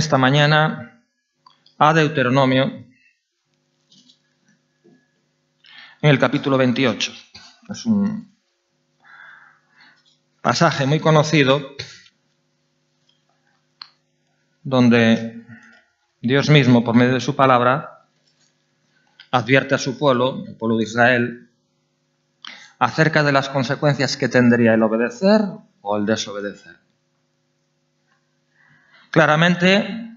esta mañana a Deuteronomio, en el capítulo 28. Es un pasaje muy conocido donde Dios mismo, por medio de su palabra, advierte a su pueblo, el pueblo de Israel, acerca de las consecuencias que tendría el obedecer o el desobedecer. Claramente,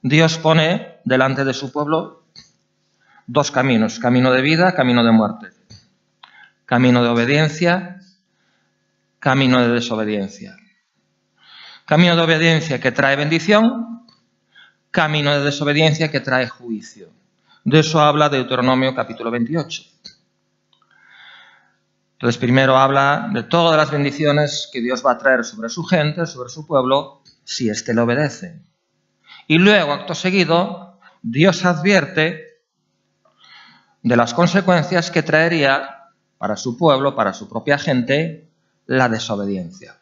Dios pone delante de su pueblo dos caminos: camino de vida, camino de muerte, camino de obediencia, camino de desobediencia. Camino de obediencia que trae bendición, camino de desobediencia que trae juicio. De eso habla Deuteronomio capítulo 28. Entonces, primero habla de todas las bendiciones que Dios va a traer sobre su gente, sobre su pueblo, si éste le obedece. Y luego, acto seguido, Dios advierte de las consecuencias que traería para su pueblo, para su propia gente, la desobediencia.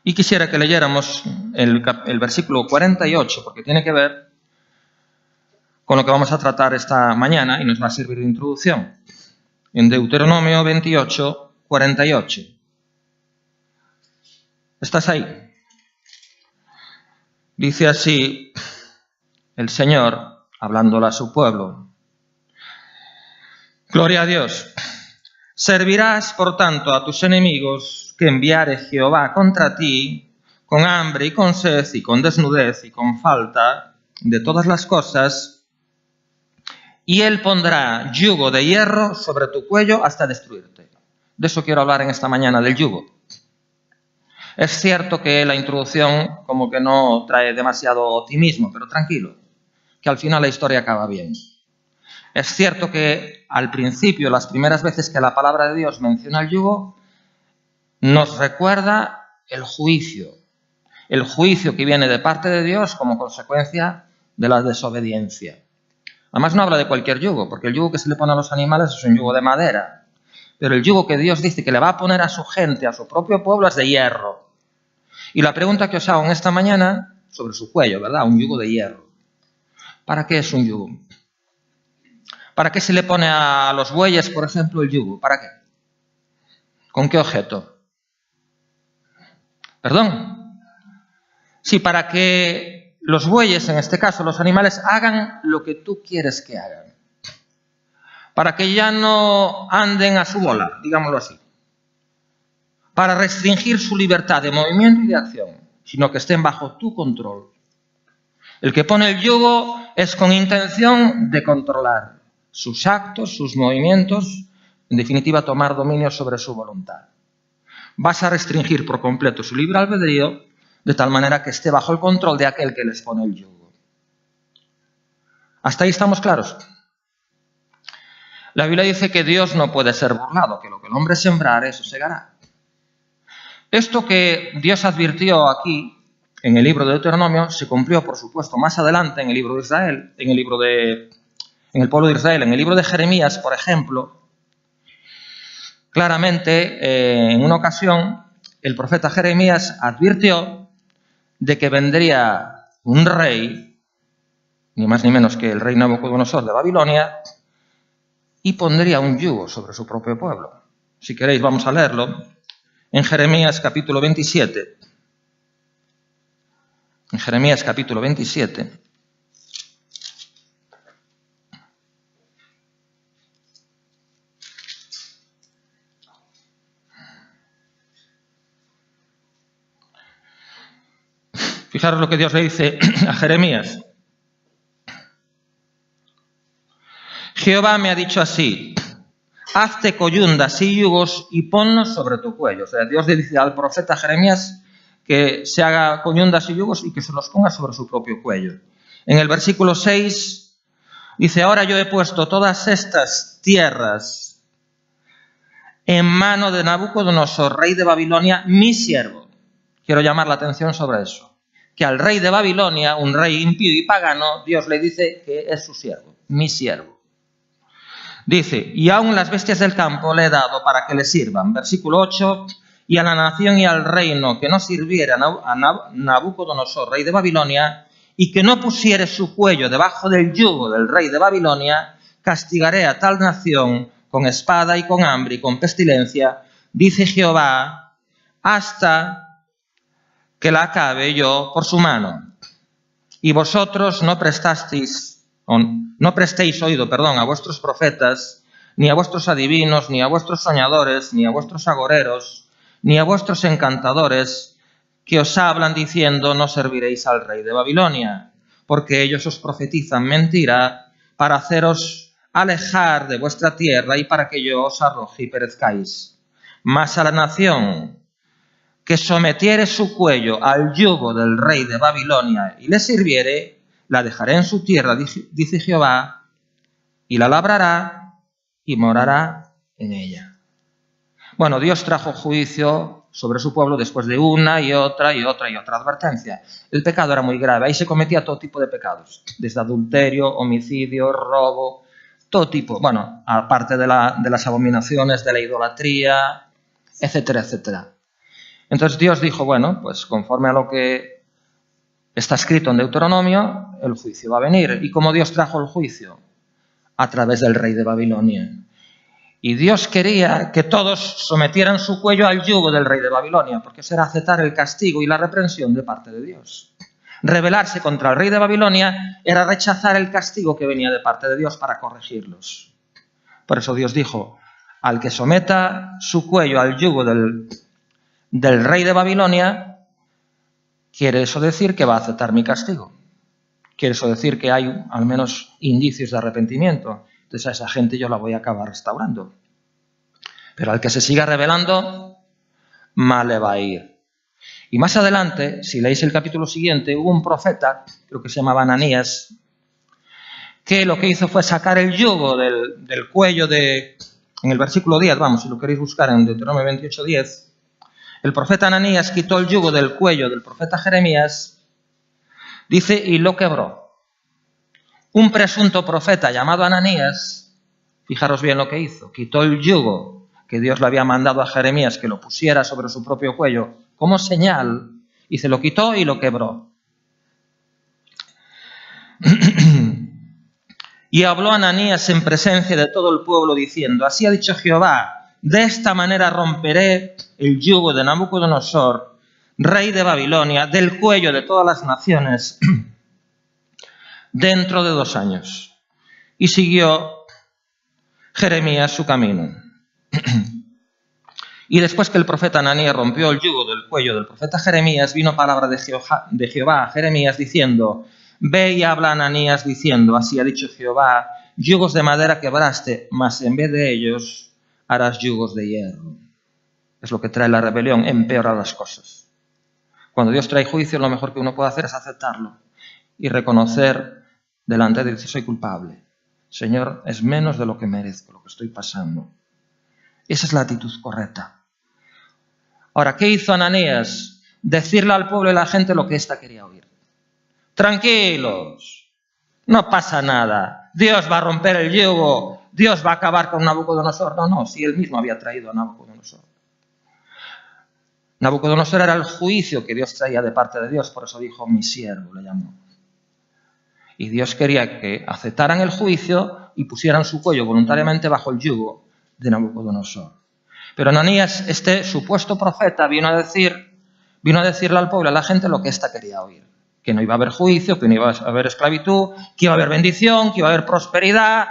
Y quisiera que leyéramos el versículo 48, porque tiene que ver con lo que vamos a tratar esta mañana y nos va a servir de introducción. En Deuteronomio 28, 48. ¿Estás ahí? Dice así el Señor, hablándole a su pueblo. Gloria a Dios. Servirás, por tanto, a tus enemigos que enviare Jehová contra ti, con hambre y con sed y con desnudez y con falta de todas las cosas, y él pondrá yugo de hierro sobre tu cuello hasta destruirte. De eso quiero hablar en esta mañana, del yugo. Es cierto que la introducción como que no trae demasiado optimismo, pero tranquilo, que al final la historia acaba bien. Es cierto que al principio, las primeras veces que la palabra de Dios menciona el yugo, nos recuerda el juicio que viene de parte de Dios como consecuencia de la desobediencia. Además no habla de cualquier yugo, porque el yugo que se le pone a los animales es un yugo de madera. Pero el yugo que Dios dice que le va a poner a su gente, a su propio pueblo, es de hierro. Y la pregunta que os hago en esta mañana, sobre su cuello, ¿verdad? Un yugo de hierro. ¿Para qué es un yugo? ¿Para qué se le pone a los bueyes, por ejemplo, el yugo? ¿Para qué? ¿Con qué objeto? ¿Perdón? Sí, para que los bueyes, en este caso los animales, hagan lo que tú quieres que hagan. Para que ya no anden a su bola, digámoslo así. Para restringir su libertad de movimiento y de acción, sino que estén bajo tu control. El que pone el yugo es con intención de controlar sus actos, sus movimientos, en definitiva tomar dominio sobre su voluntad. Vas a restringir por completo su libre albedrío, de tal manera que esté bajo el control de aquel que les pone el yugo. ¿Hasta ahí estamos claros? La Biblia dice que Dios no puede ser burlado, que lo que el hombre sembrare, eso segará. Esto que Dios advirtió aquí, en el libro de Deuteronomio, se cumplió, por supuesto, más adelante en el libro de Israel, en el pueblo de Israel, en el libro de Jeremías, por ejemplo. Claramente, en una ocasión, el profeta Jeremías advirtió de que vendría un rey, ni más ni menos que el rey Nabucodonosor de Babilonia, y pondría un yugo sobre su propio pueblo. Si queréis, vamos a leerlo en Jeremías capítulo 27. En Jeremías capítulo 27. Fijaros lo que Dios le dice a Jeremías. Jehová me ha dicho así: hazte coyundas y yugos y ponlos sobre tu cuello. O sea, Dios le dice al profeta Jeremías que se haga coyundas y yugos y que se los ponga sobre su propio cuello. En el versículo 6 dice: ahora yo he puesto todas estas tierras en mano de Nabucodonosor, rey de Babilonia, mi siervo. Quiero llamar la atención sobre eso. Que al rey de Babilonia, un rey impío y pagano, Dios le dice que es su siervo, mi siervo. Dice: y aún las bestias del campo le he dado para que le sirvan. Versículo 8: y a la nación y al reino que no sirviera a Nabucodonosor, rey de Babilonia, y que no pusiere su cuello debajo del yugo del rey de Babilonia, castigaré a tal nación con espada y con hambre y con pestilencia, dice Jehová, hasta que la acabe yo por su mano. Y vosotros no prestéis oído, a vuestros profetas, ni a vuestros adivinos, ni a vuestros soñadores, ni a vuestros agoreros, ni a vuestros encantadores, que os hablan diciendo, no serviréis al rey de Babilonia, porque ellos os profetizan mentira para haceros alejar de vuestra tierra y para que yo os arroje y perezcáis. Mas a la nación que sometiere su cuello al yugo del rey de Babilonia y le sirviere, la dejaré en su tierra, dice Jehová, y la labrará y morará en ella. Bueno, Dios trajo juicio sobre su pueblo después de una y otra advertencia. El pecado era muy grave, ahí se cometía todo tipo de pecados, desde adulterio, homicidio, robo, todo tipo, bueno, aparte de las abominaciones, de la idolatría, etcétera, etcétera. Entonces Dios dijo, bueno, pues conforme a lo que está escrito en Deuteronomio, el juicio va a venir. ¿Y cómo Dios trajo el juicio? A través del rey de Babilonia. Y Dios quería que todos sometieran su cuello al yugo del rey de Babilonia, porque eso era aceptar el castigo y la reprensión de parte de Dios. Rebelarse contra el rey de Babilonia era rechazar el castigo que venía de parte de Dios para corregirlos. Por eso Dios dijo, al que someta su cuello al yugo del rey de Babilonia, quiere eso decir que va a aceptar mi castigo. Quiere eso decir que hay al menos indicios de arrepentimiento. Entonces a esa gente yo la voy a acabar restaurando. Pero al que se siga rebelando, mal le va a ir. Y más adelante, si leéis el capítulo siguiente, hubo un profeta, creo que se llamaba Ananías, que lo que hizo fue sacar el yugo del cuello en el versículo 10, si lo queréis buscar en Deuteronomio 28:10, el profeta Ananías quitó el yugo del cuello del profeta Jeremías, dice, y lo quebró. Un presunto profeta llamado Ananías, fijaros bien lo que hizo, quitó el yugo que Dios le había mandado a Jeremías que lo pusiera sobre su propio cuello como señal, y se lo quitó y lo quebró. Y habló Ananías en presencia de todo el pueblo diciendo, así ha dicho Jehová, de esta manera romperé el yugo de Nabucodonosor, rey de Babilonia, del cuello de todas las naciones, dentro de 2 años. Y siguió Jeremías su camino. Y después que el profeta Ananías rompió el yugo del cuello del profeta Jeremías, vino palabra de Jehová a Jeremías diciendo, ve y habla a Ananías diciendo, así ha dicho Jehová, yugos de madera quebraste, mas en vez de ellos harás yugos de hierro. Es lo que trae la rebelión, empeora las cosas. Cuando Dios trae juicio, lo mejor que uno puede hacer es aceptarlo y reconocer delante de Dios, soy culpable. Señor, es menos de lo que merezco, lo que estoy pasando. Esa es la actitud correcta. Ahora, ¿qué hizo Ananías? Decirle al pueblo y a la gente lo que ésta quería oír. Tranquilos, no pasa nada. Dios va a romper el yugo. Dios va a acabar con Nabucodonosor. No, si él mismo había traído a Nabucodonosor. Nabucodonosor era el juicio que Dios traía de parte de Dios, por eso dijo, mi siervo, le llamó. Y Dios quería que aceptaran el juicio y pusieran su cuello voluntariamente bajo el yugo de Nabucodonosor. Pero Ananías, este supuesto profeta, vino a decirle al pueblo, a la gente, lo que ésta quería oír. Que no iba a haber juicio, que no iba a haber esclavitud, que iba a haber bendición, que iba a haber prosperidad,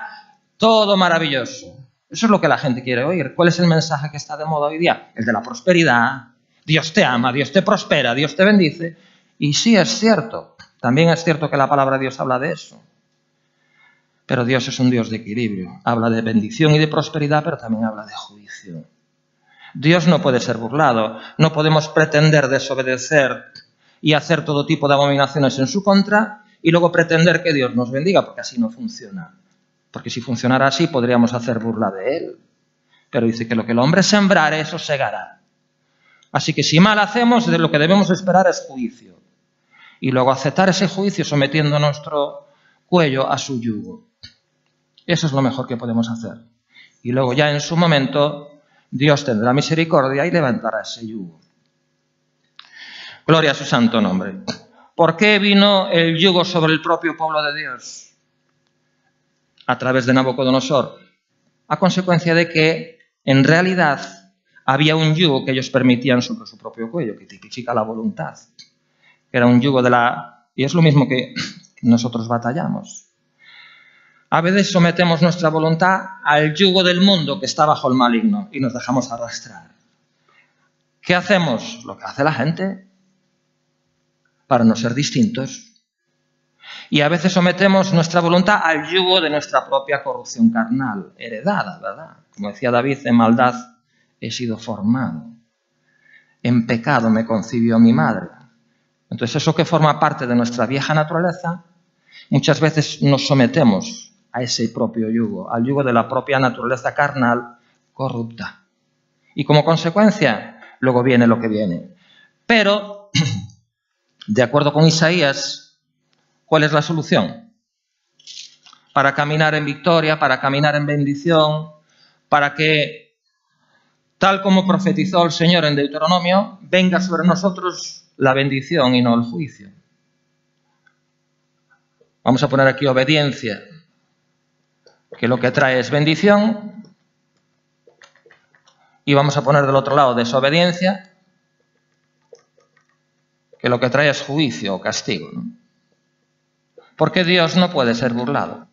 todo maravilloso. Eso es lo que la gente quiere oír. ¿Cuál es el mensaje que está de moda hoy día? El de la prosperidad. Dios te ama, Dios te prospera, Dios te bendice. Y sí, es cierto. También es cierto que la palabra de Dios habla de eso. Pero Dios es un Dios de equilibrio. Habla de bendición y de prosperidad, pero también habla de juicio. Dios no puede ser burlado. No podemos pretender desobedecer y hacer todo tipo de abominaciones en su contra y luego pretender que Dios nos bendiga, porque así no funciona. Porque si funcionara así, podríamos hacer burla de Él. Pero dice que lo que el hombre sembrare, eso segará. Así que si mal hacemos, de lo que debemos esperar es juicio. Y luego aceptar ese juicio sometiendo nuestro cuello a su yugo. Eso es lo mejor que podemos hacer. Y luego ya en su momento Dios tendrá misericordia y levantará ese yugo. Gloria a su santo nombre. ¿Por qué vino el yugo sobre el propio pueblo de Dios? A través de Nabucodonosor. A consecuencia de que, en realidad, había un yugo que ellos permitían sobre su propio cuello, que tipifica la voluntad. Era un yugo de la... Y es lo mismo que nosotros batallamos. A veces sometemos nuestra voluntad al yugo del mundo que está bajo el maligno y nos dejamos arrastrar. ¿Qué hacemos? Lo que hace la gente para no ser distintos. Y a veces sometemos nuestra voluntad al yugo de nuestra propia corrupción carnal, heredada, ¿verdad? Como decía David, en maldad he sido formado. En pecado me concibió mi madre. Entonces eso que forma parte de nuestra vieja naturaleza, muchas veces nos sometemos a ese propio yugo, al yugo de la propia naturaleza carnal corrupta. Y como consecuencia, luego viene lo que viene. Pero, de acuerdo con Isaías, ¿cuál es la solución? Para caminar en victoria, para caminar en bendición, para que, tal como profetizó el Señor en Deuteronomio, venga sobre nosotros la bendición y no el juicio. Vamos a poner aquí obediencia, que lo que trae es bendición, y vamos a poner del otro lado desobediencia, que lo que trae es juicio o castigo, ¿no? Porque Dios no puede ser burlado.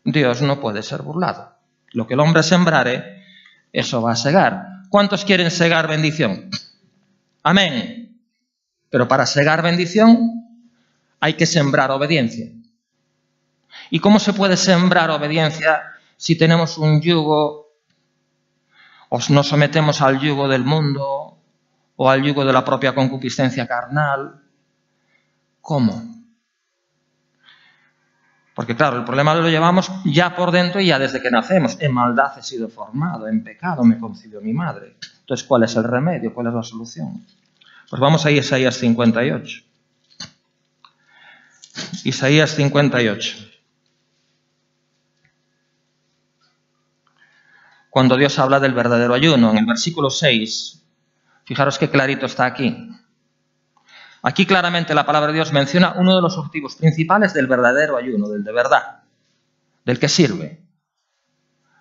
Dios no puede ser burlado. Lo que el hombre sembrare, eso va a segar. ¿Cuántos quieren segar bendición? Amén. Pero para segar bendición hay que sembrar obediencia. ¿Y cómo se puede sembrar obediencia si tenemos un yugo o nos sometemos al yugo del mundo o al yugo de la propia concupiscencia carnal? ¿Cómo? Porque claro, el problema lo llevamos ya por dentro y ya desde que nacemos. En maldad he sido formado, en pecado me concibió mi madre. Entonces, ¿cuál es el remedio? ¿Cuál es la solución? Pues vamos a Isaías 58. Isaías 58. Cuando Dios habla del verdadero ayuno, en el versículo 6, fijaros qué clarito está aquí. Aquí claramente la palabra de Dios menciona uno de los objetivos principales del verdadero ayuno, del de verdad, del que sirve.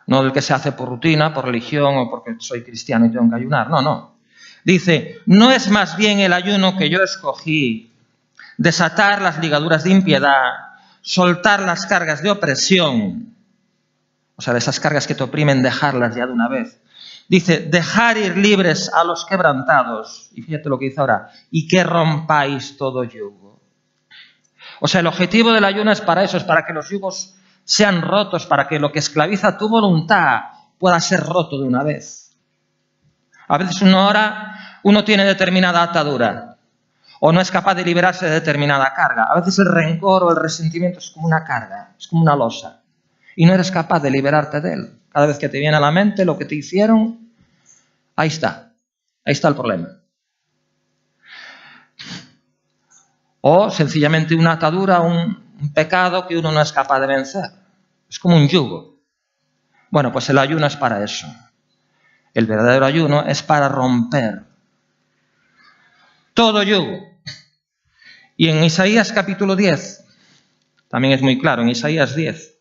No del que se hace por rutina, por religión o porque soy cristiano y tengo que ayunar. No, no. Dice, no es más bien el ayuno que yo escogí, desatar las ligaduras de impiedad, soltar las cargas de opresión, o sea, de esas cargas que te oprimen, dejarlas ya de una vez. Dice, dejar ir libres a los quebrantados, y fíjate lo que dice ahora, y que rompáis todo yugo. O sea, el objetivo del ayuno es para eso, es para que los yugos sean rotos, para que lo que esclaviza tu voluntad pueda ser roto de una vez. A veces uno tiene determinada atadura, o no es capaz de liberarse de determinada carga. A veces el rencor o el resentimiento es como una carga, es como una losa, y no eres capaz de liberarte de él. Cada vez que te viene a la mente lo que te hicieron, ahí está el problema. O sencillamente una atadura, un pecado que uno no es capaz de vencer. Es como un yugo. Bueno, pues el ayuno es para eso. El verdadero ayuno es para romper todo yugo. Y en Isaías capítulo 10, también es muy claro, en Isaías 10.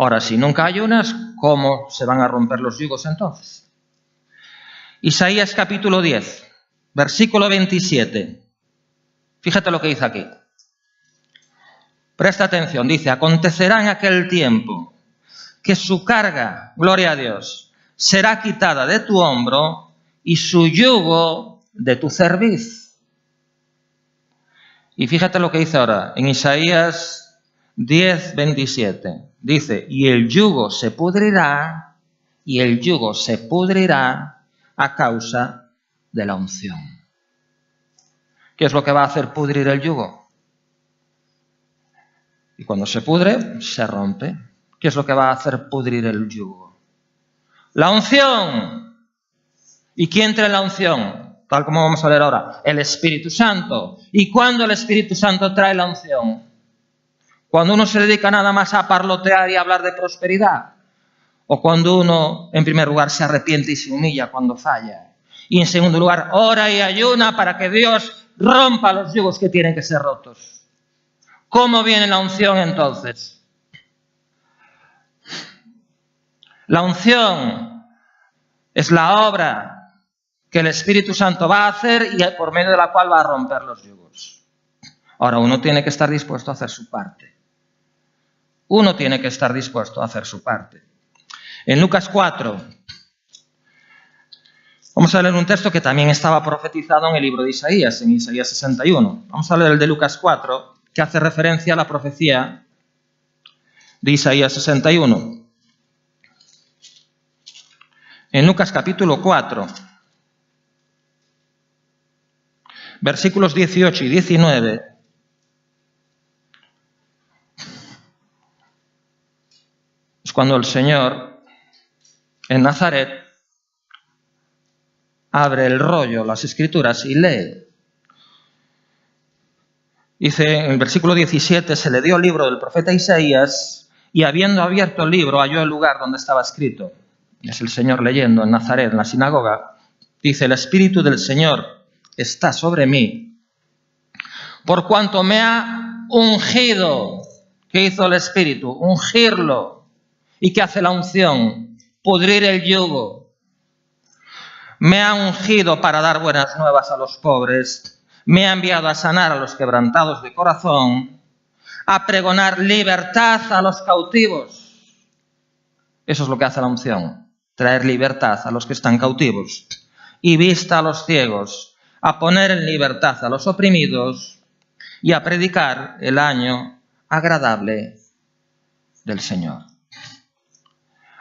Ahora, si nunca ayunas, ¿cómo se van a romper los yugos entonces? Isaías capítulo 10, versículo 27. Fíjate lo que dice aquí. Presta atención, dice, acontecerá en aquel tiempo que su carga, gloria a Dios, será quitada de tu hombro y su yugo de tu cerviz. Y fíjate lo que dice ahora, en Isaías 10, 27. Dice, y el yugo se pudrirá a causa de la unción. ¿Qué es lo que va a hacer pudrir el yugo? Y cuando se pudre, se rompe. ¿Qué es lo que va a hacer pudrir el yugo? La unción. ¿Y quién trae la unción? Tal como vamos a ver ahora, el Espíritu Santo. ¿Y cuándo el Espíritu Santo trae la unción? Cuando uno se dedica nada más a parlotear y a hablar de prosperidad. O cuando uno, en primer lugar, se arrepiente y se humilla cuando falla. Y en segundo lugar, ora y ayuna para que Dios rompa los yugos que tienen que ser rotos. ¿Cómo viene la unción entonces? La unción es la obra que el Espíritu Santo va a hacer y por medio de la cual va a romper los yugos. Ahora, uno tiene que estar dispuesto a hacer su parte. Uno tiene que estar dispuesto a hacer su parte. En Lucas 4, vamos a leer un texto que también estaba profetizado en el libro de Isaías, en Isaías 61. Vamos a leer el de Lucas 4, que hace referencia a la profecía de Isaías 61. En Lucas capítulo 4, versículos 18 y 19, es cuando el Señor en Nazaret abre el rollo, las Escrituras, y lee. Dice en el versículo 17, se le dio el libro del profeta Isaías y habiendo abierto el libro halló el lugar donde estaba escrito. Es el Señor leyendo en Nazaret, en la sinagoga. Dice, el Espíritu del Señor está sobre mí, por cuanto me ha ungido. ¿Qué hizo el Espíritu? Ungirlo. ¿Y qué hace la unción? Pudrir el yugo. Me ha ungido para dar buenas nuevas a los pobres. Me ha enviado a sanar a los quebrantados de corazón, a pregonar libertad a los cautivos. Eso es lo que hace la unción, traer libertad a los que están cautivos y vista a los ciegos, a poner en libertad a los oprimidos y a predicar el año agradable del Señor.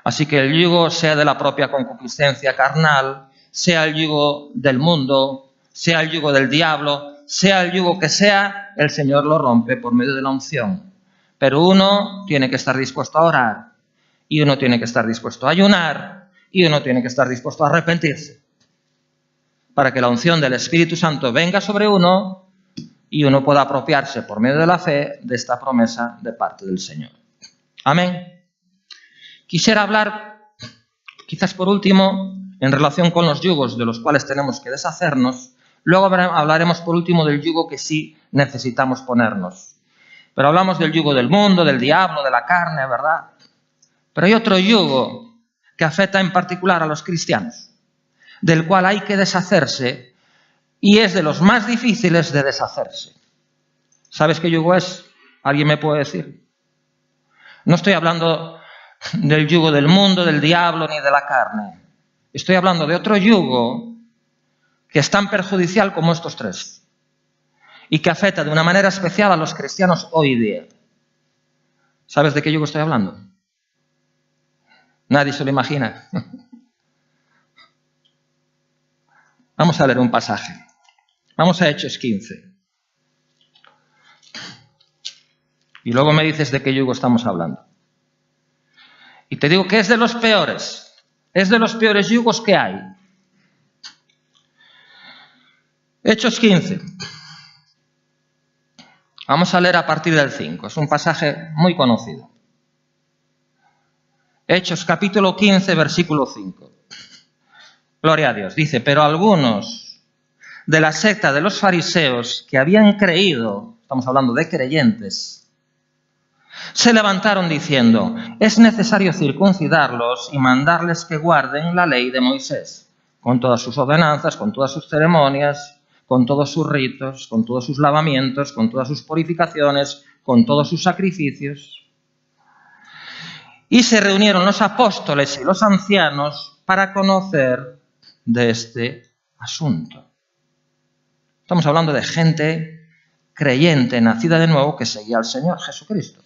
Así que el yugo sea de la propia concupiscencia carnal, sea el yugo del mundo, sea el yugo del diablo, sea el yugo que sea, el Señor lo rompe por medio de la unción. Pero uno tiene que estar dispuesto a orar, y uno tiene que estar dispuesto a ayunar, y uno tiene que estar dispuesto a arrepentirse, para que la unción del Espíritu Santo venga sobre uno y uno pueda apropiarse por medio de la fe de esta promesa de parte del Señor. Amén. Quisiera hablar, quizás por último, en relación con los yugos de los cuales tenemos que deshacernos. Luego hablaremos por último del yugo que sí necesitamos ponernos. Pero hablamos del yugo del mundo, del diablo, de la carne, ¿verdad? Pero hay otro yugo que afecta en particular a los cristianos, del cual hay que deshacerse y es de los más difíciles de deshacerse. ¿Sabes qué yugo es? ¿Alguien me puede decir? No estoy hablando del yugo del mundo, del diablo ni de la carne. Estoy hablando de otro yugo que es tan perjudicial como estos tres y que afecta de una manera especial a los cristianos hoy día. ¿Sabes de qué yugo estoy hablando? Nadie se lo imagina. Vamos a leer un pasaje. Vamos a Hechos 15. Y luego me dices de qué yugo estamos hablando. Y te digo que es de los peores. Es de los peores yugos que hay. Hechos 15. Vamos a leer a partir del 5. Es un pasaje muy conocido. Hechos capítulo 15, versículo 5. Gloria a Dios. Dice, pero algunos de la secta de los fariseos que habían creído, estamos hablando de creyentes, se levantaron diciendo, es necesario circuncidarlos y mandarles que guarden la ley de Moisés, con todas sus ordenanzas, con todas sus ceremonias, con todos sus ritos, con todos sus lavamientos, con todas sus purificaciones, con todos sus sacrificios. Y se reunieron los apóstoles y los ancianos para conocer de este asunto. Estamos hablando de gente creyente, nacida de nuevo, que seguía al Señor Jesucristo.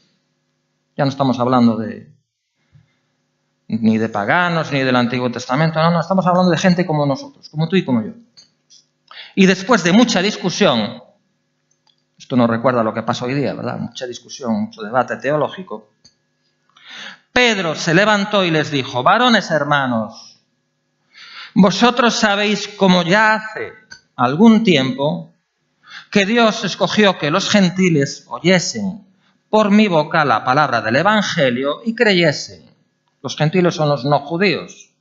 Ya no estamos hablando ni de paganos, ni del Antiguo Testamento, no, estamos hablando de gente como nosotros, como tú y como yo. Y después de mucha discusión, esto nos recuerda a lo que pasa hoy día, ¿verdad? Mucha discusión, mucho debate teológico. Pedro se levantó y les dijo, varones hermanos, vosotros sabéis como ya hace algún tiempo que Dios escogió que los gentiles oyesen por mi boca la palabra del Evangelio y creyesen. Los gentiles son los no judíos.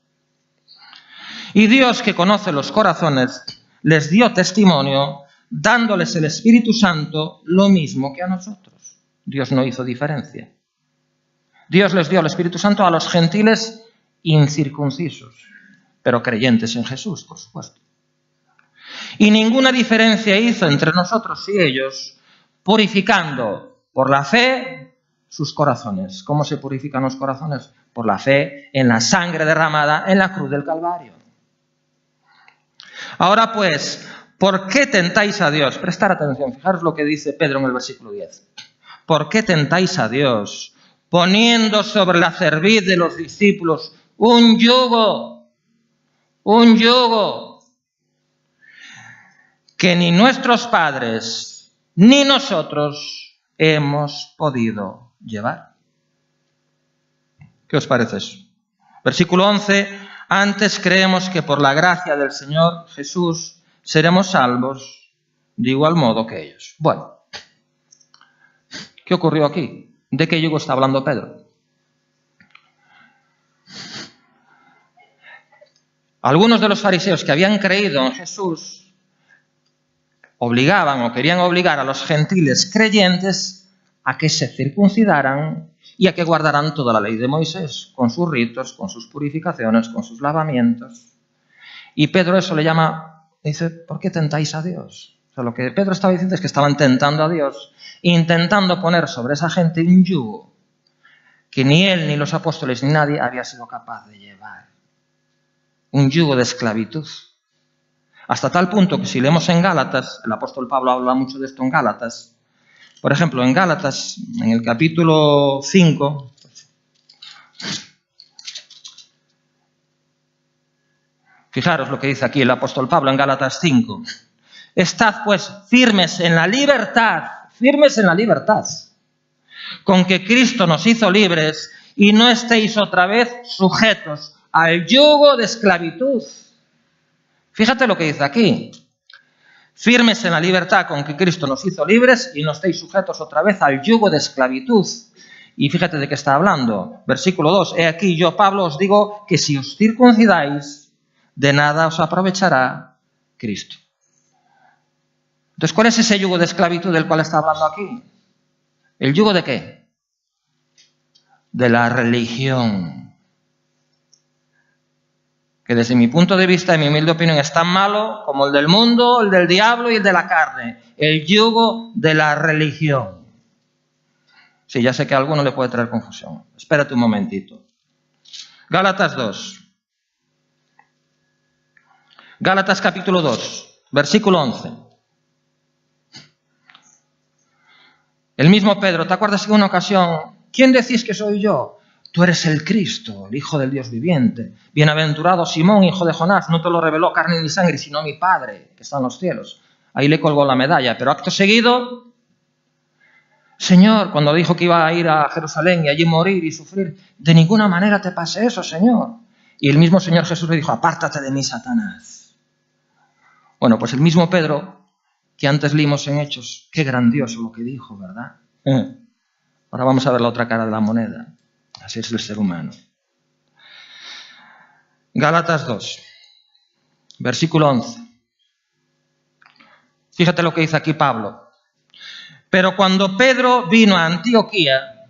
Y Dios, que conoce los corazones, les dio testimonio, dándoles el Espíritu Santo lo mismo que a nosotros. Dios no hizo diferencia. Dios les dio el Espíritu Santo a los gentiles incircuncisos, pero creyentes en Jesús, por supuesto. Y ninguna diferencia hizo entre nosotros y ellos, purificando por la fe sus corazones. ¿Cómo se purifican los corazones? Por la fe en la sangre derramada en la cruz del Calvario. Ahora pues, ¿por qué tentáis a Dios? Prestar atención, fijaros lo que dice Pedro en el versículo 10. ¿Por qué tentáis a Dios, poniendo sobre la cerviz de los discípulos un yugo que ni nuestros padres ni nosotros hemos podido llevar? ¿Qué os parece eso? Versículo 11, antes creemos que por la gracia del Señor Jesús seremos salvos de igual modo que ellos. Bueno, ¿qué ocurrió aquí? ¿De qué yugo está hablando Pedro? Algunos de los fariseos que habían creído en Jesús obligaban o querían obligar a los gentiles creyentes a que se circuncidaran y a que guardaran toda la ley de Moisés, con sus ritos, con sus purificaciones, con sus lavamientos. Y Pedro eso le llama, dice, ¿por qué tentáis a Dios? O sea, lo que Pedro estaba diciendo es que estaban tentando a Dios, intentando poner sobre esa gente un yugo que ni él, ni los apóstoles, ni nadie había sido capaz de llevar. Un yugo de esclavitud. Hasta tal punto que si leemos en Gálatas, el apóstol Pablo habla mucho de esto en Gálatas. Por ejemplo, en Gálatas, en el capítulo 5, fijaros lo que dice aquí el apóstol Pablo en Gálatas 5. Estad pues firmes en la libertad, con que Cristo nos hizo libres, y no estéis otra vez sujetos al yugo de esclavitud. Fíjate lo que dice aquí. Firmes en la libertad con que Cristo nos hizo libres y no estéis sujetos otra vez al yugo de esclavitud. Y fíjate de qué está hablando. Versículo 2. He aquí yo, Pablo, os digo que si os circuncidáis, de nada os aprovechará Cristo. Entonces, ¿cuál es ese yugo de esclavitud del cual está hablando aquí? ¿El yugo de qué? De la religión. Que desde mi punto de vista y mi humilde opinión es tan malo como el del mundo, el del diablo y el de la carne. El yugo de la religión. Sí, ya sé que a alguno le puede traer confusión. Espérate un momentito. Gálatas 2. Gálatas capítulo 2, versículo 11. El mismo Pedro, ¿te acuerdas que en una ocasión, ¿quién decís que soy yo? Tú eres el Cristo, el Hijo del Dios viviente. Bienaventurado Simón, hijo de Jonás, no te lo reveló carne ni sangre, sino mi Padre, que está en los cielos. Ahí le colgó la medalla, pero acto seguido, Señor, cuando dijo que iba a ir a Jerusalén y allí morir y sufrir, de ninguna manera te pase eso, Señor. Y el mismo Señor Jesús le dijo, apártate de mí, Satanás. Bueno, pues el mismo Pedro, que antes leímos en Hechos, qué grandioso lo que dijo, ¿verdad? Ahora vamos a ver la otra cara de la moneda. Así es el ser humano. Gálatas 2, versículo 11. Fíjate lo que dice aquí Pablo. Pero cuando Pedro vino a Antioquía,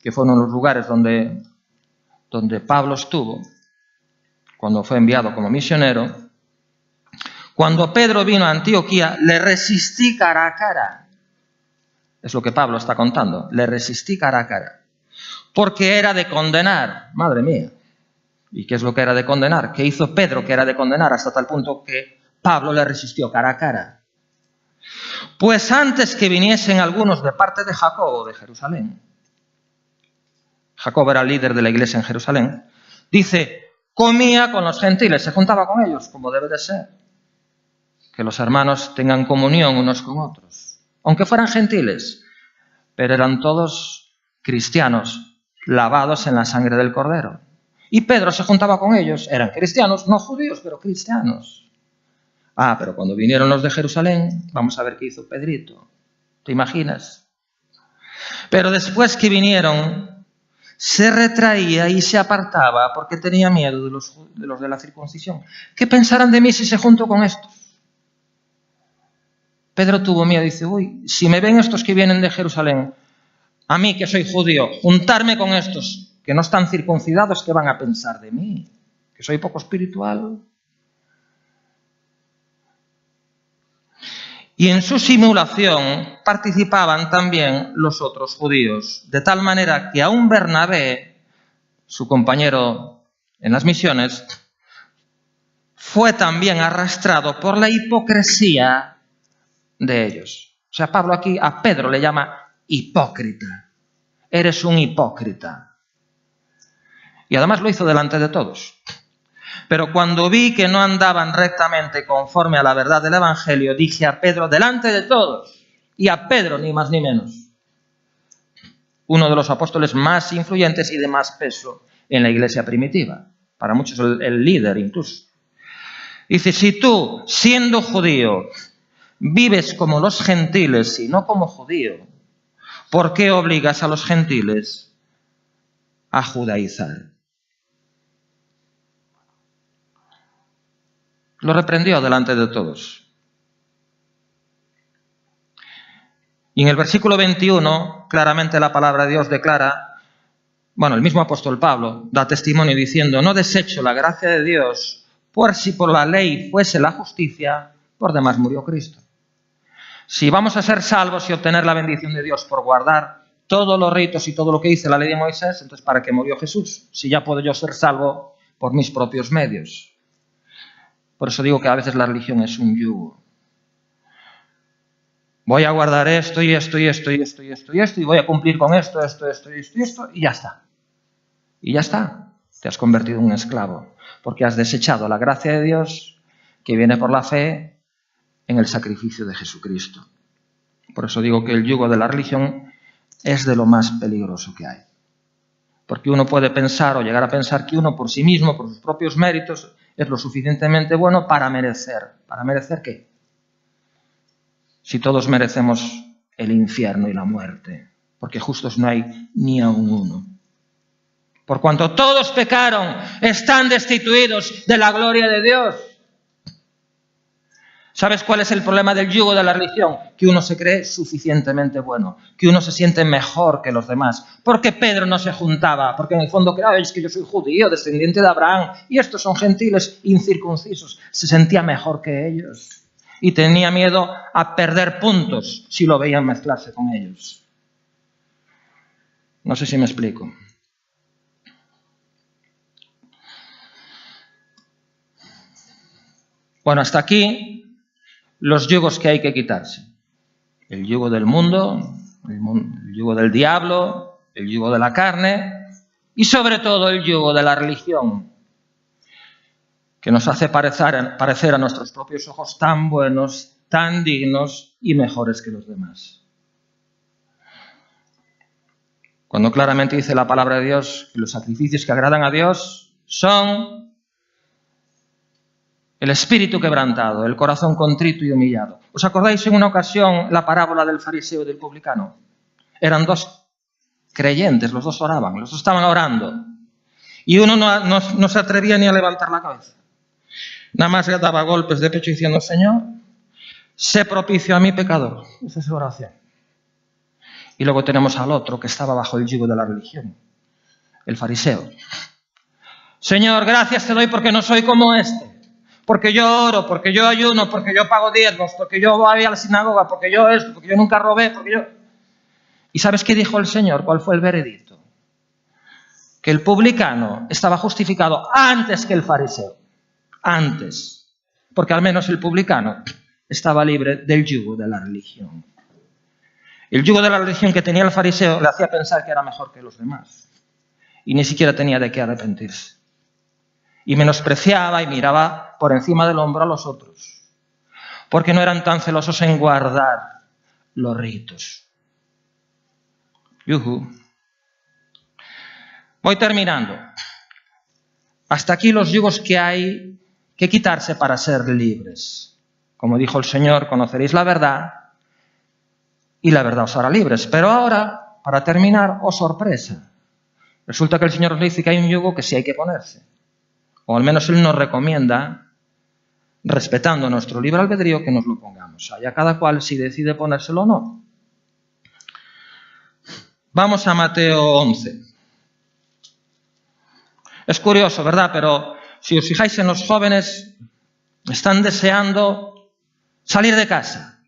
que fue uno de los lugares donde Pablo estuvo, cuando fue enviado como misionero, cuando Pedro vino a Antioquía, le resistí cara a cara. Es lo que Pablo está contando. Le resistí cara a cara. Porque era de condenar. Madre mía. ¿Y qué es lo que era de condenar? ¿Qué hizo Pedro que era de condenar hasta tal punto que Pablo le resistió cara a cara? Pues antes que viniesen algunos de parte de Jacobo de Jerusalén, Jacobo era el líder de la iglesia en Jerusalén, dice, comía con los gentiles, se juntaba con ellos, como debe de ser. Que los hermanos tengan comunión unos con otros, aunque fueran gentiles, pero eran todos cristianos, lavados en la sangre del Cordero. Y Pedro se juntaba con ellos, eran cristianos, no judíos, pero cristianos. Ah, pero cuando vinieron los de Jerusalén, vamos a ver qué hizo Pedrito. ¿Te imaginas? Pero después que vinieron, se retraía y se apartaba porque tenía miedo de los de la circuncisión. ¿Qué pensarán de mí si se junto con estos? Pedro tuvo miedo y dice, uy, si me ven estos que vienen de Jerusalén, a mí que soy judío, juntarme con estos que no están circuncidados, ¿qué van a pensar de mí? ¿Que soy poco espiritual? Y en su simulación participaban también los otros judíos, de tal manera que aún Bernabé, su compañero en las misiones, fue también arrastrado por la hipocresía de ellos. O sea, Pablo aquí a Pedro le llama hipócrita. Eres un hipócrita. Y además lo hizo delante de todos. Pero cuando vi que no andaban rectamente conforme a la verdad del Evangelio, dije a Pedro delante de todos, y a Pedro ni más ni menos, uno de los apóstoles más influyentes y de más peso en la iglesia primitiva, para muchos el líder incluso. Dice, si tú, siendo judío, vives como los gentiles y no como judío, ¿por qué obligas a los gentiles a judaizar? Lo reprendió delante de todos. Y en el versículo 21, claramente la palabra de Dios declara, bueno, el mismo apóstol Pablo da testimonio diciendo, no desecho la gracia de Dios, por si por la ley fuese la justicia, por demás murió Cristo. Si vamos a ser salvos y obtener la bendición de Dios por guardar todos los ritos y todo lo que dice la ley de Moisés, entonces ¿para qué murió Jesús? Si ya puedo yo ser salvo por mis propios medios. Por eso digo que a veces la religión es un yugo. Voy a guardar esto y esto y esto y esto y esto y esto y voy a cumplir con esto, esto y ya está. Y ya está. Te has convertido en un esclavo porque has desechado la gracia de Dios que viene por la fe en el sacrificio de Jesucristo. Por eso digo que el yugo de la religión es de lo más peligroso que hay. Porque uno puede pensar o llegar a pensar que uno por sí mismo, por sus propios méritos, es lo suficientemente bueno para merecer. ¿Para merecer qué? Si todos merecemos el infierno y la muerte, porque justos no hay ni aun uno. Por cuanto todos pecaron, están destituidos de la gloria de Dios. ¿Sabes cuál es el problema del yugo de la religión? Que uno se cree suficientemente bueno, que uno se siente mejor que los demás. ¿Por qué Pedro no se juntaba? Porque en el fondo creía, es que yo soy judío, descendiente de Abraham, y estos son gentiles incircuncisos. Se sentía mejor que ellos y tenía miedo a perder puntos si lo veían mezclarse con ellos. No sé si me explico. Bueno, hasta aquí los yugos que hay que quitarse. El yugo del mundo, el yugo del diablo, el yugo de la carne y sobre todo el yugo de la religión, que nos hace parecer a nuestros propios ojos tan buenos, tan dignos y mejores que los demás. Cuando claramente dice la palabra de Dios que los sacrificios que agradan a Dios son el espíritu quebrantado, el corazón contrito y humillado. ¿Os acordáis en una ocasión la parábola del fariseo y del publicano? Eran dos creyentes, los dos oraban, los dos estaban orando. Y uno no se atrevía ni a levantar la cabeza. Nada más le daba golpes de pecho diciendo, Señor, sé propicio a mi pecador. Esa es su oración. Y luego tenemos al otro que estaba bajo el yugo de la religión, el fariseo. Señor, gracias te doy porque no soy como este. Porque yo oro, porque yo ayuno, porque yo pago diezmos, porque yo voy a la sinagoga, porque yo esto, porque yo nunca robé, porque yo... ¿Y sabes qué dijo el Señor? ¿Cuál fue el veredicto? Que el publicano estaba justificado antes que el fariseo. Antes. Porque al menos el publicano estaba libre del yugo de la religión. El yugo de la religión que tenía el fariseo le hacía pensar que era mejor que los demás. Y ni siquiera tenía de qué arrepentirse. Y menospreciaba y miraba por encima del hombro a los otros, porque no eran tan celosos en guardar los ritos. Voy terminando. Hasta aquí los yugos que hay que quitarse para ser libres. Como dijo el Señor, conoceréis la verdad y la verdad os hará libres. Pero ahora, para terminar, oh sorpresa, resulta que el Señor nos dice que hay un yugo que sí hay que ponerse. O al menos Él nos recomienda, respetando nuestro libre albedrío, que nos lo pongamos. Allá cada cual si decide ponérselo o no. Vamos a Mateo 11. Es curioso, ¿verdad? Pero si os fijáis en los jóvenes, están deseando salir de casa,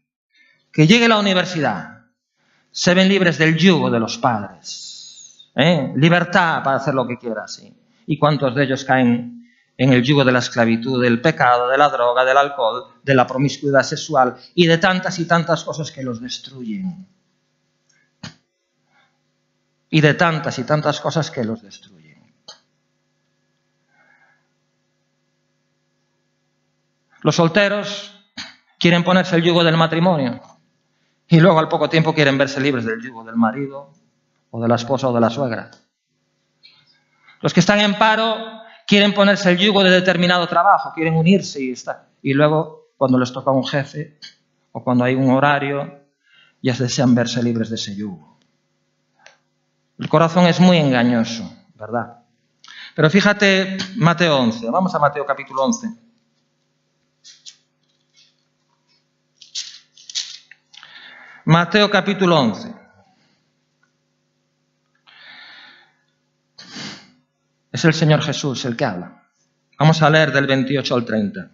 que llegue la universidad, se ven libres del yugo de los padres, libertad para hacer lo que quieras, ¿sí? ¿Y cuántos de ellos caen en el yugo de la esclavitud, del pecado, de la droga, del alcohol, de la promiscuidad sexual y de tantas y tantas cosas que los destruyen? Y de tantas y tantas cosas que los destruyen. Los solteros quieren ponerse el yugo del matrimonio y luego al poco tiempo quieren verse libres del yugo del marido o de la esposa o de la suegra. Los que están en paro quieren ponerse el yugo de determinado trabajo, quieren unirse y luego cuando les toca un jefe o cuando hay un horario ya desean verse libres de ese yugo. El corazón es muy engañoso, ¿verdad? Pero fíjate Mateo 11, vamos a Mateo capítulo 11. Mateo capítulo 11. Es el Señor Jesús el que habla. Vamos a leer del 28 al 30.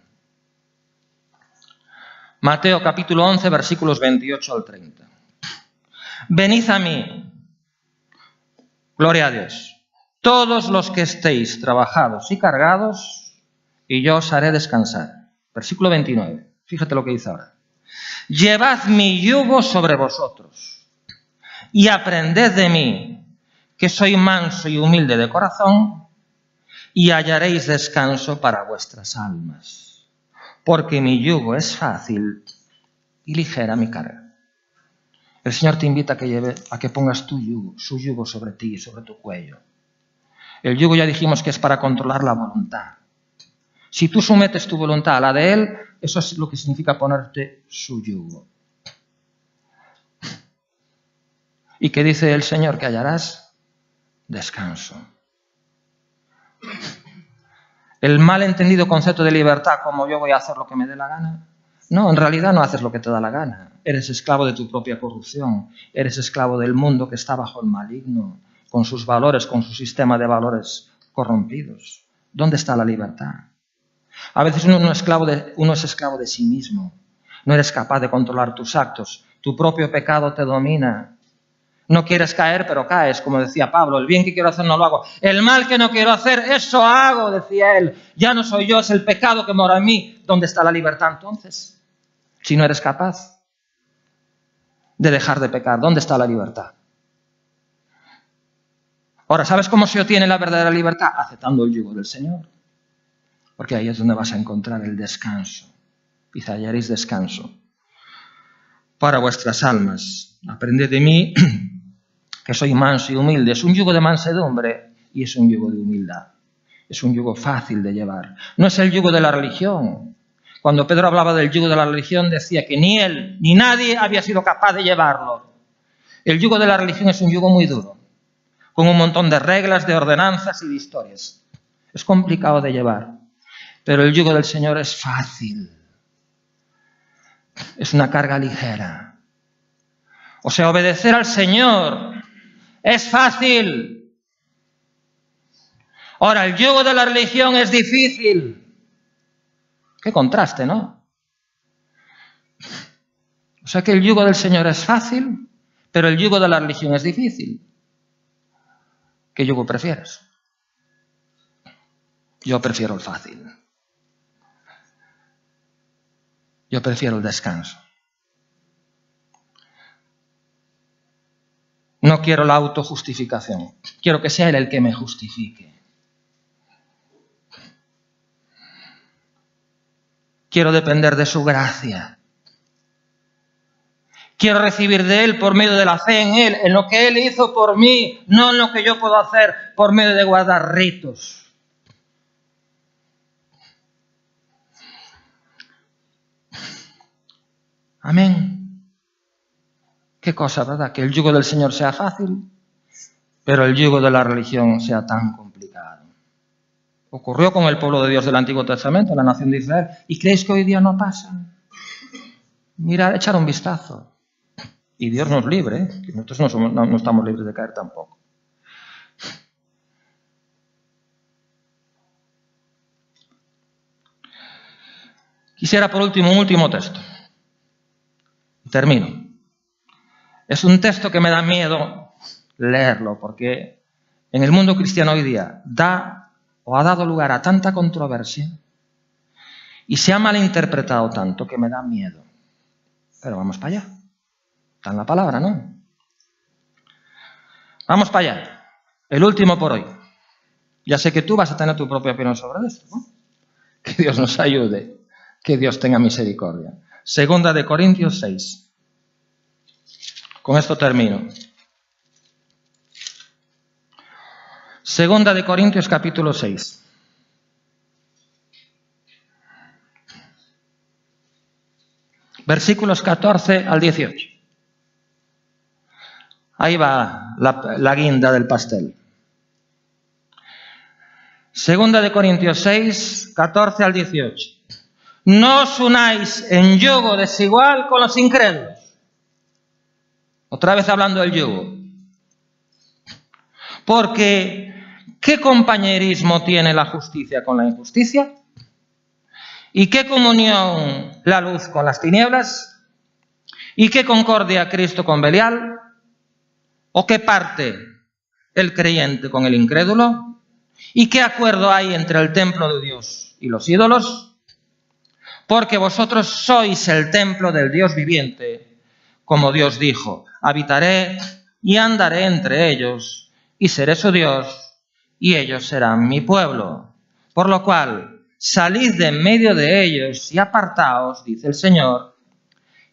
Mateo capítulo 11, versículos 28 al 30. Venid a mí, gloria a Dios, todos los que estéis trabajados y cargados, y yo os haré descansar. Versículo 29. Fíjate lo que dice ahora. Llevad mi yugo sobre vosotros y aprended de mí, que soy manso y humilde de corazón, y hallaréis descanso para vuestras almas, porque mi yugo es fácil y ligera mi carga. El Señor te invita a que pongas su yugo sobre ti y sobre tu cuello. El yugo ya dijimos que es para controlar la voluntad. Si tú sometes tu voluntad a la de Él, eso es lo que significa ponerte su yugo. ¿Y qué dice el Señor? Que hallarás descanso. El mal entendido concepto de libertad, como yo voy a hacer lo que me dé la gana. No, en realidad no haces lo que te da la gana. Eres esclavo de tu propia corrupción. Eres esclavo del mundo que está bajo el maligno, con sus valores, con su sistema de valores corrompidos. ¿Dónde está la libertad? A veces uno es esclavo de sí mismo. No eres capaz de controlar tus actos. Tu propio pecado te domina. No quieres caer, pero caes, como decía Pablo. El bien que quiero hacer no lo hago. El mal que no quiero hacer, eso hago, decía él. Ya no soy yo, es el pecado que mora en mí. ¿Dónde está la libertad entonces? Si no eres capaz de dejar de pecar, ¿dónde está la libertad? Ahora, ¿sabes cómo se obtiene la verdadera libertad? Aceptando el yugo del Señor. Porque ahí es donde vas a encontrar el descanso. Y hallaréis descanso para vuestras almas. Aprended de mí, que soy manso y humilde. Es un yugo de mansedumbre y es un yugo de humildad. Es un yugo fácil de llevar. No es el yugo de la religión. Cuando Pedro hablaba del yugo de la religión, decía que ni él ni nadie había sido capaz de llevarlo. El yugo de la religión es un yugo muy duro, con un montón de reglas, de ordenanzas y de historias. Es complicado de llevar. Pero el yugo del Señor es fácil. Es una carga ligera. O sea, obedecer al Señor es fácil. Ahora, el yugo de la religión es difícil. Qué contraste, ¿no? O sea que el yugo del Señor es fácil, pero el yugo de la religión es difícil. ¿Qué yugo prefieres? Yo prefiero el fácil. Yo prefiero el descanso. No quiero la autojustificación. Quiero que sea Él el que me justifique. Quiero depender de su gracia. Quiero recibir de Él por medio de la fe en Él, en lo que Él hizo por mí, no en lo que yo puedo hacer por medio de guardar ritos. Amén. Qué cosa, ¿verdad? Que el yugo del Señor sea fácil, pero el yugo de la religión sea tan complicado. Ocurrió con el pueblo de Dios del Antiguo Testamento, la nación de Israel. ¿Y creéis que hoy día no pasa? Mirad, echar un vistazo. Y Dios nos libre, ¿eh? Que nosotros no estamos libres de caer tampoco. Quisiera por último un último texto. Termino. Es un texto que me da miedo leerlo, porque en el mundo cristiano hoy día ha dado lugar a tanta controversia y se ha malinterpretado tanto que me da miedo. Pero vamos para allá. Está en la palabra, ¿no? Vamos para allá. El último por hoy. Ya sé que tú vas a tener tu propia opinión sobre esto, ¿no? Que Dios nos ayude. Que Dios tenga misericordia. Segunda de Corintios 6. Con esto termino. Segunda de Corintios capítulo 6. Versículos 14 al 18. Ahí va la guinda del pastel. Segunda de Corintios 6, 14 al 18. No os unáis en yugo desigual con los incrédulos. Otra vez hablando del yugo. Porque, ¿qué compañerismo tiene la justicia con la injusticia? ¿Y qué comunión la luz con las tinieblas? ¿Y qué concordia Cristo con Belial? ¿O qué parte el creyente con el incrédulo? ¿Y qué acuerdo hay entre el templo de Dios y los ídolos? Porque vosotros sois el templo del Dios viviente, como Dios dijo, habitaré y andaré entre ellos, y seré su Dios, y ellos serán mi pueblo. Por lo cual, salid de en medio de ellos y apartaos, dice el Señor,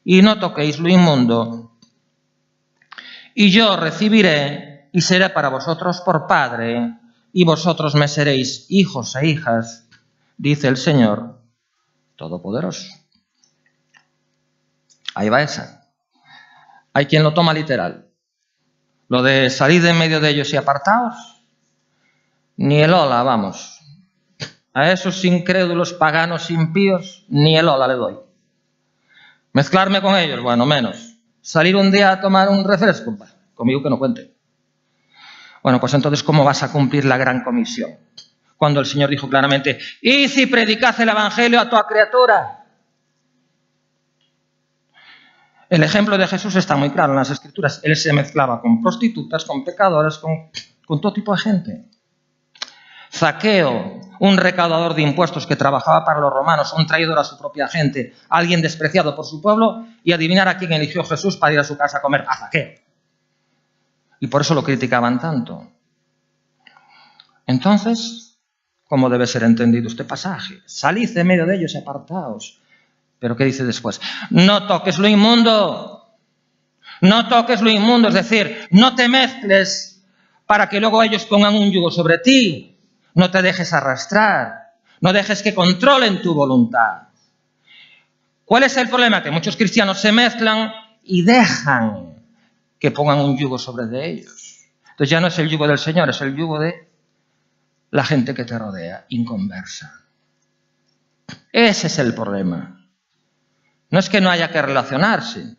y no toquéis lo inmundo, y yo recibiré y seré para vosotros por Padre, y vosotros me seréis hijos e hijas, dice el Señor Todopoderoso. Ahí va esa. Hay quien lo toma literal. Lo de salir de en medio de ellos y apartaos, ni el hola, vamos. A esos incrédulos, paganos, impíos, ni el hola le doy. Mezclarme con ellos, bueno, menos. Salir un día a tomar un refresco, conmigo que no cuente. Bueno, pues entonces, ¿cómo vas a cumplir la gran comisión? Cuando el Señor dijo claramente, y si predicas el evangelio a toda criatura. El ejemplo de Jesús está muy claro en las Escrituras. Él se mezclaba con prostitutas, con pecadores, con todo tipo de gente. Zaqueo, un recaudador de impuestos que trabajaba para los romanos, un traidor a su propia gente, alguien despreciado por su pueblo, y adivinar a quién eligió Jesús para ir a su casa a comer, a Zaqueo. Y por eso lo criticaban tanto. Entonces, ¿cómo debe ser entendido este pasaje? Salid de medio de ellos y apartaos. ¿Pero qué dice después? No toques lo inmundo. No toques lo inmundo, es decir, no te mezcles para que luego ellos pongan un yugo sobre ti. No te dejes arrastrar. No dejes que controlen tu voluntad. ¿Cuál es el problema? Que muchos cristianos se mezclan y dejan que pongan un yugo sobre de ellos. Entonces ya no es el yugo del Señor, es el yugo de la gente que te rodea, inconversa. Ese es el problema. No es que no haya que relacionarse.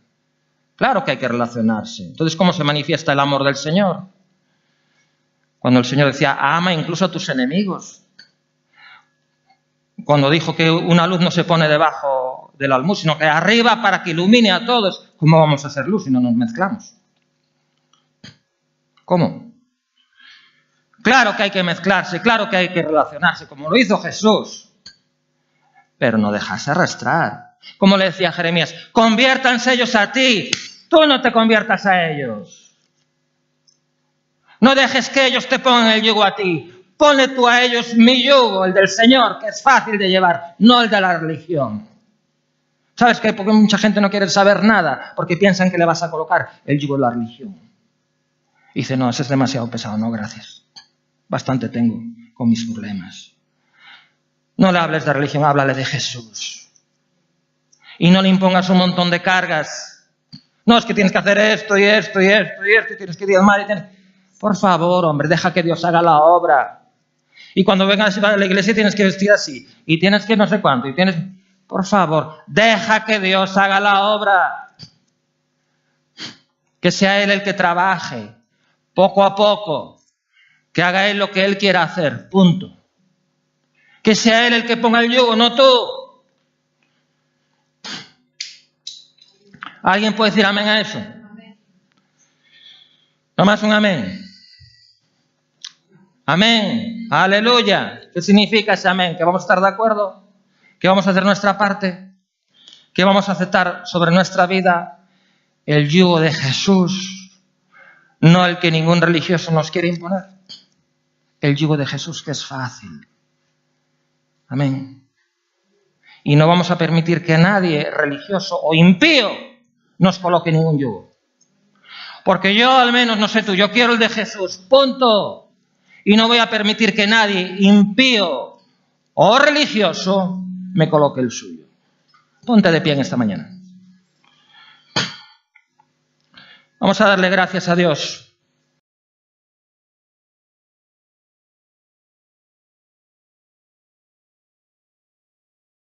Claro que hay que relacionarse. Entonces, ¿cómo se manifiesta el amor del Señor? Cuando el Señor decía, ama incluso a tus enemigos. Cuando dijo que una luz no se pone debajo del almud, sino que arriba para que ilumine a todos. ¿Cómo vamos a hacer luz si no nos mezclamos? ¿Cómo? Claro que hay que mezclarse, claro que hay que relacionarse, como lo hizo Jesús. Pero no dejarse arrastrar. Como le decía Jeremías, conviértanse ellos a ti, tú no te conviertas a ellos. No dejes que ellos te pongan el yugo a ti. Ponle tú a ellos mi yugo, el del Señor, que es fácil de llevar, no el de la religión. ¿Sabes qué? Porque mucha gente no quiere saber nada, porque piensan que le vas a colocar el yugo de la religión. Y dice, no, eso es demasiado pesado, no, gracias. Bastante tengo con mis problemas. No le hables de religión, háblale de Jesús. Y no le impongas un montón de cargas. No, es que tienes que hacer esto y esto y esto y esto, y tienes que diezmar y tienes... Por favor, hombre, deja que Dios haga la obra. Y cuando vengas a la iglesia tienes que vestir así, y tienes que no sé cuánto, y tienes... Por favor, deja que Dios haga la obra. Que sea Él el que trabaje, poco a poco, que haga Él lo que Él quiera hacer, punto. Que sea Él el que ponga el yugo, no tú. ¿Alguien puede decir amén a eso? Nomás un amén. Amén, aleluya. ¿Qué significa ese amén? ¿Que vamos a estar de acuerdo? ¿Que vamos a hacer nuestra parte? ¿Que vamos a aceptar sobre nuestra vida el yugo de Jesús? No el que ningún religioso nos quiere imponer. El yugo de Jesús, que es fácil. Amén. Y no vamos a permitir que nadie religioso o impío nos coloque ningún yugo. Porque yo, al menos, no sé tú, yo quiero el de Jesús, punto. Y no voy a permitir que nadie impío o religioso me coloque el suyo. Ponte de pie en esta mañana. Vamos a darle gracias a Dios